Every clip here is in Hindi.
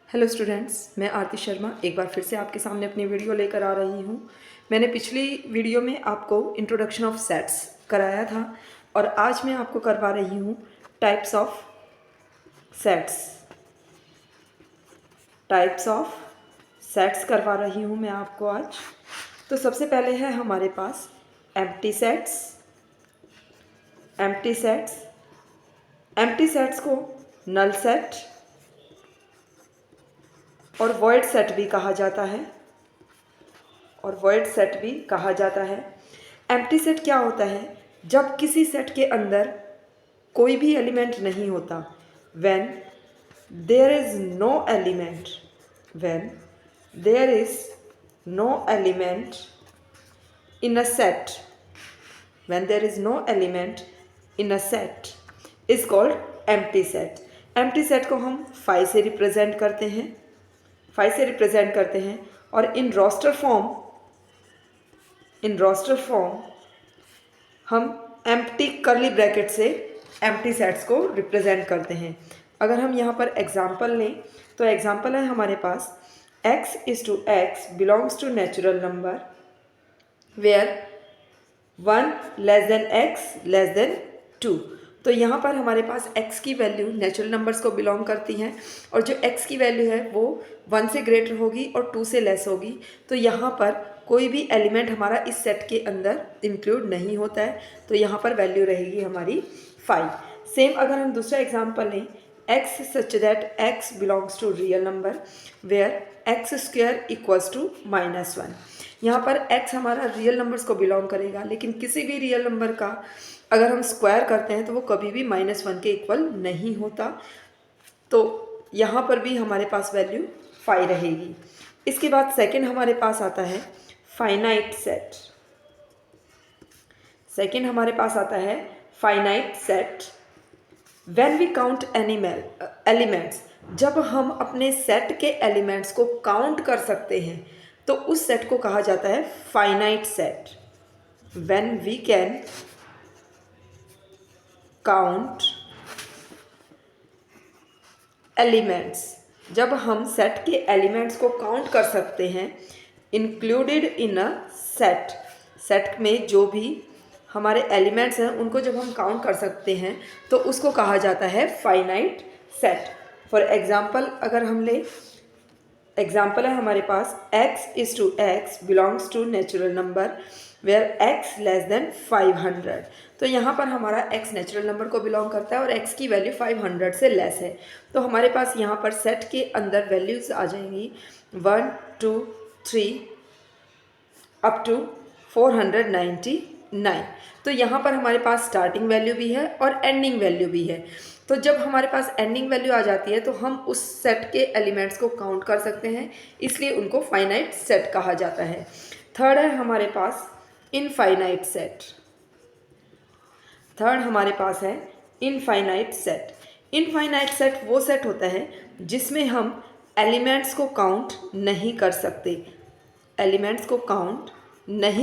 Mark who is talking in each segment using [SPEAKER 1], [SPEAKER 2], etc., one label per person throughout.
[SPEAKER 1] हेलो स्टूडेंट्स, मैं आरती शर्मा एक बार फिर से आपके सामने अपनी वीडियो लेकर आ रही हूँ। मैंने पिछली वीडियो में आपको इंट्रोडक्शन ऑफ सेट्स कराया था और आज मैं आपको करवा रही हूँ types of sets. Types of sets करवा रही हूँ मैं आपको आज। तो सबसे पहले है हमारे पास empty sets. Empty sets empty sets को नल सेट और वॉइड सेट भी कहा जाता है एम्प्टी सेट क्या होता है? जब किसी सेट के अंदर कोई भी एलिमेंट नहीं होता। When there is no element when there is no element in a set when there is no element in a set is called empty set. Empty set को हम 5 से रिप्रेजेंट करते हैं और इन रोस्टर फॉर्म हम एम्प्टी कर्ली ब्रैकेट से एम्प्टी सेट्स को रिप्रेजेंट करते हैं। अगर हम यहाँ पर एग्जाम्पल लें तो एग्जाम्पल है हमारे पास x is to x belongs to natural number where 1 less than x less than 2। तो यहाँ पर हमारे पास x की वैल्यू नेचुरल नंबर्स को बिलोंग करती हैं और जो x की वैल्यू है वो 1 से ग्रेटर होगी और 2 से लेस होगी। तो यहाँ पर कोई भी एलिमेंट हमारा इस सेट के अंदर इंक्लूड नहीं होता है, तो यहाँ पर वैल्यू रहेगी हमारी 5। सेम अगर हम दूसरा एग्जाम्पल लें x such that x belongs to real number where x square equals to -1। यहाँ पर x हमारा रियल नंबर्स को बिलोंग करेगा, लेकिन किसी भी रियल नंबर का अगर हम स्क्वायर करते हैं तो वो कभी भी -1 के इक्वल नहीं होता। तो यहाँ पर भी हमारे पास वैल्यू 5 रहेगी। इसके बाद सेकंड हमारे पास आता है finite set. When we count elements, जब हम अपने सेट के एलिमेंट्स को काउंट कर सकते हैं तो उस सेट को कहा जाता है finite set. When we can count elements, जब हम सेट के एलिमेंट्स को काउंट कर सकते हैं इंक्लूडेड इन अ सेट में जो भी हमारे एलिमेंट्स हैं उनको जब हम काउंट कर सकते हैं तो उसको कहा जाता है फाइनाइट सेट। फॉर एग्जाम्पल अगर हम ले एग्जाम्पल है हमारे पास x is to x belongs to natural number where x less than 500। तो यहाँ पर हमारा x नेचुरल नंबर को बिलोंग करता है और x की वैल्यू 500 से लेस है। तो हमारे पास यहाँ पर सेट के अंदर वैल्यूज आ जाएंगी 1 2 3 अप टू 499। तो यहाँ पर हमारे पास स्टार्टिंग वैल्यू भी है और एंडिंग वैल्यू भी है। तो जब हमारे पास एंडिंग वैल्यू आ जाती है तो हम उस सेट के एलिमेंट्स को काउंट कर सकते हैं, इसलिए उनको फाइनाइट सेट कहा जाता है। थर्ड है हमारे पास इनफाइनाइट सेट। इनफाइनाइट सेट वो सेट होता है जिसमें हम एलिमेंट्स को काउंट नहीं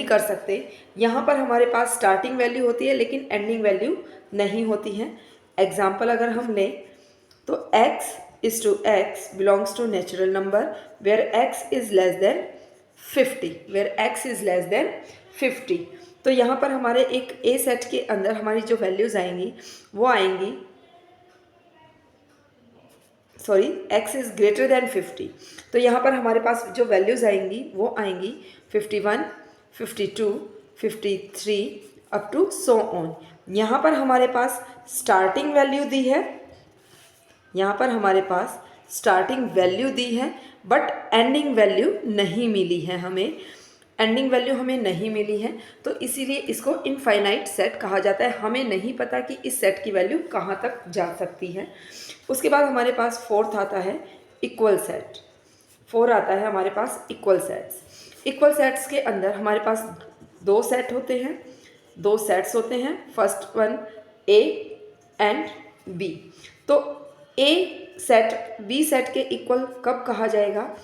[SPEAKER 1] कर सकते। यहाँ पर हमारे पास स्टार्टिंग वैल्यू होती है लेकिन एंडिंग वैल्यू नहीं होती है। एग्जाम्पल अगर हम लें तो x is to x belongs to natural number where x is less than 50। तो यहाँ पर हमारे एक ए सेट के अंदर हमारी जो वैल्यूज आएंगी वो आएंगी x इज ग्रेटर देन 50। तो यहाँ पर हमारे पास जो वैल्यूज आएंगी वो आएंगी 51 52 53 अप टू सो ऑन। यहाँ पर हमारे पास स्टार्टिंग वैल्यू दी है बट एंडिंग वैल्यू नहीं मिली है हमें। तो इसीलिए इसको इनफाइनाइट सेट कहा जाता है। हमें नहीं पता कि इस सेट की वैल्यू कहाँ तक जा सकती है। उसके बाद हमारे पास फोर्थ आता है इक्वल सेट्स के अंदर हमारे पास दो सेट्स होते हैं। First one A and B. तो ए सेट बी सेट के इक्वल कब कहा जाएगा?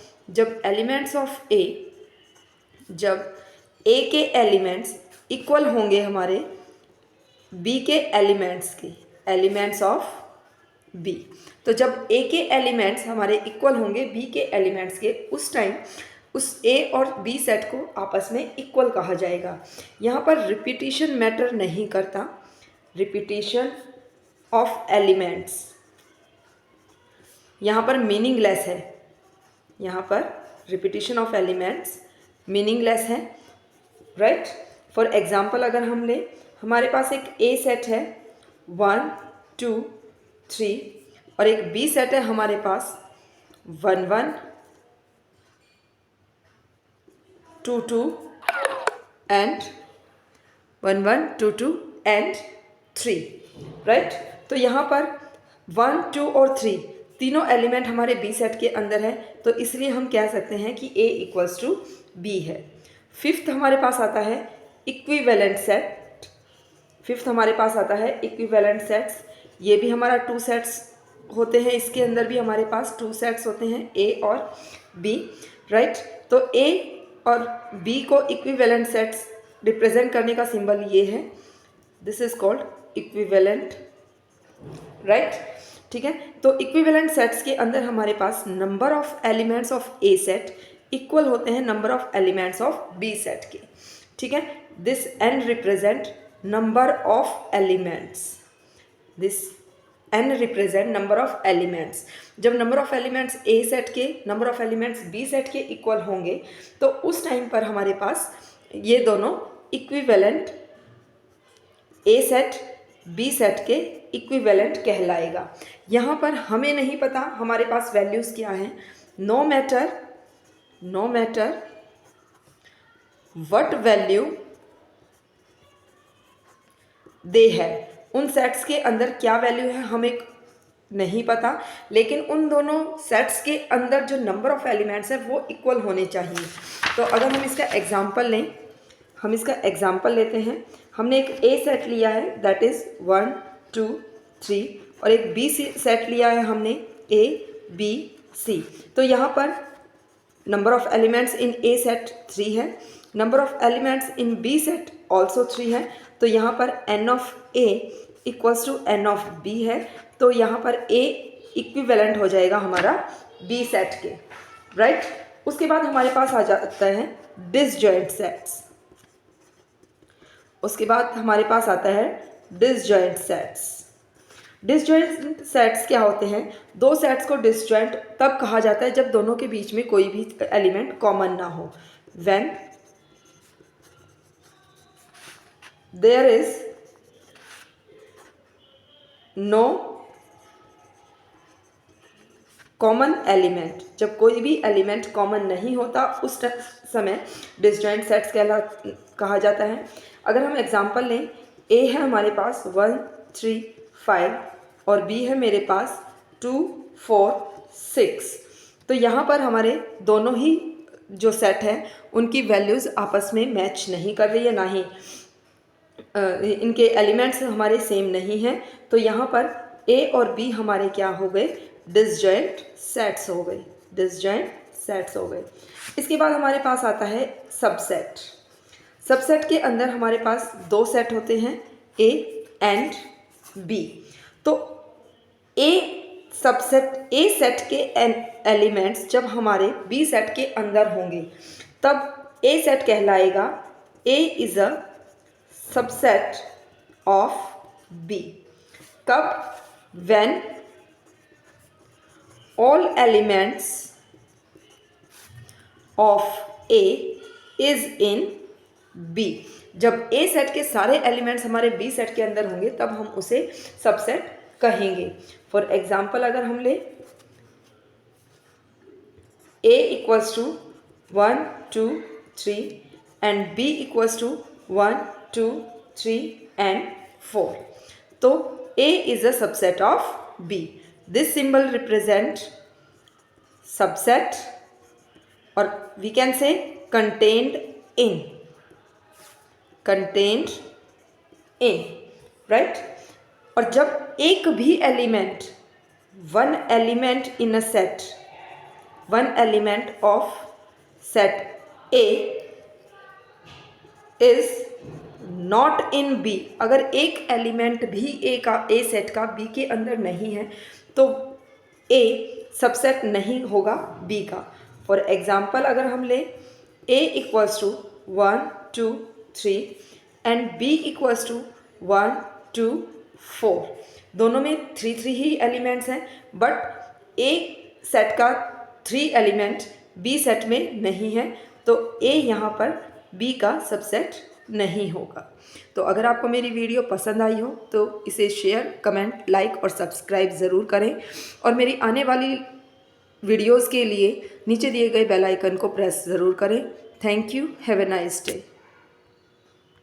[SPEAKER 1] जब ए के एलिमेंट्स इक्वल होंगे हमारे बी के एलिमेंट्स ऑफ बी। तो जब ए के एलिमेंट्स हमारे इक्वल होंगे बी के एलिमेंट्स के, उस टाइम उस ए और बी सेट को आपस में इक्वल कहा जाएगा। यहाँ पर रिपीटिशन मैटर नहीं करता, रिपीटिशन ऑफ एलिमेंट्स यहाँ पर मीनिंगलेस है, यहाँ पर रिपीटिशन ऑफ एलिमेंट्स मीनिंगलेस है, राइट। फॉर एग्जाम्पल अगर हम ले, हमारे पास एक ए सेट है 1 2 3 और एक बी सेट है हमारे पास 1 1 2 2 एंड 1 1 2 2 एंड 3, राइट। तो यहाँ पर 1 2 और 3 तीनों एलिमेंट हमारे बी सेट के अंदर है, तो इसलिए हम कह सकते हैं कि ए इक्वल्स टू बी है। फिफ्थ हमारे पास आता है इक्विवेलेंट सेट, फिफ्थ हमारे पास आता है इक्विवेलेंट सेट्स। ये भी हमारा 2 सेट्स होते हैं, इसके अंदर भी हमारे पास 2 सेट्स होते हैं ए और बी, राइट। तो ए और बी को इक्विवेलेंट सेट्स रिप्रेजेंट करने का सिंबल ये है, this is called equivalent, right, ठीक है। तो इक्विवेलेंट सेट्स के अंदर हमारे पास number of elements of A set equal होते हैं number of elements of B set के, ठीक है। This N represent number of elements, this N represent number of elements. जब number of elements A set के number of elements B set के इक्वल होंगे तो उस टाइम पर हमारे पास ये दोनों इक्विवेलेंट ए सेट बी सेट के इक्विवेलेंट कहलाएगा। यहाँ पर हमें नहीं पता हमारे पास वैल्यूज़ क्या हैं, नो मैटर व्हाट वैल्यू दे है, उन सेट्स के अंदर क्या वैल्यू है हमें नहीं पता, लेकिन उन दोनों सेट्स के अंदर जो नंबर ऑफ एलिमेंट्स है वो इक्वल होने चाहिए। तो अगर हम इसका एग्जांपल लें, हम इसका एग्जांपल लेते हैं। हमने एक ए सेट लिया है दैट इज़ 1 2 3 और एक बी सेट लिया है हमने ए बी सी। तो यहाँ पर number of elements in A set 3 है, number of elements in B set also 3 है। तो यहाँ पर n of A equals to n of B है, तो यहाँ पर ए इक्विवेलेंट हो जाएगा हमारा बी सेट के, राइट। उसके बाद हमारे पास आ जाता है डिसजॉइंट सेट्स, उसके बाद हमारे पास आता है डिसजॉइंट सेट्स। डिसजॉइंट सेट्स क्या होते हैं, दो सेट्स को डिसजॉइंट तब कहा जाता है जब दोनों के बीच में कोई भी एलिमेंट कॉमन ना हो, when there is no common element. जब कोई भी एलिमेंट कॉमन नहीं होता उस समय डिसजॉइंट सेट्स कहा जाता है। अगर हम एग्जांपल लें, ए है हमारे पास 1 3 5 और बी है मेरे पास 2 4 6, तो यहाँ पर हमारे दोनों ही जो सेट हैं उनकी वैल्यूज़ आपस में मैच नहीं कर रही है, ना ही इनके एलिमेंट्स हमारे सेम नहीं हैं। तो यहाँ पर ए और बी हमारे क्या हो गए, डिसजॉइंट सेट्स हो गए, डिसजॉइंट सेट्स हो गए। इसके बाद हमारे पास आता है सबसेट। सबसेट के अंदर हमारे पास 2 सेट होते हैं ए एंड बी। तो ए सबसेट ए सेट के एलिमेंट्स जब हमारे बी सेट के अंदर होंगे तब ए सेट कहलाएगा A is a subset of B. कब, when all elements of A is in B. जब ए सेट के सारे एलिमेंट्स हमारे बी सेट के अंदर होंगे तब हम उसे सबसेट कहेंगे। फॉर एग्जाम्पल अगर हम ले, A equals to 1 2 3 and B equals to 1 2 3 and 4, तो A is a subset of B. This symbol represent subset और we can say contained in, contained in, right. और जब एक भी element, one element in a set, one element of set A is not in B, अगर एक एलिमेंट भी ए सेट का बी के अंदर नहीं है तो ए सबसेट नहीं होगा बी का। फॉर एग्जाम्पल अगर हम लें A equals to 1 2 3 and B equals to 1 2 4, दोनों में 3 3 ही एलिमेंट्स हैं, बट ए सेट का 3 एलिमेंट बी सेट में नहीं है, तो ए यहाँ पर बी का सबसेट नहीं होगा। तो अगर आपको मेरी वीडियो पसंद आई हो तो इसे शेयर, कमेंट, लाइक और सब्सक्राइब ज़रूर करें, और मेरी आने वाली वीडियोस के लिए नीचे दिए गए बेल आइकन को प्रेस ज़रूर करें। Thank you, have a nice day.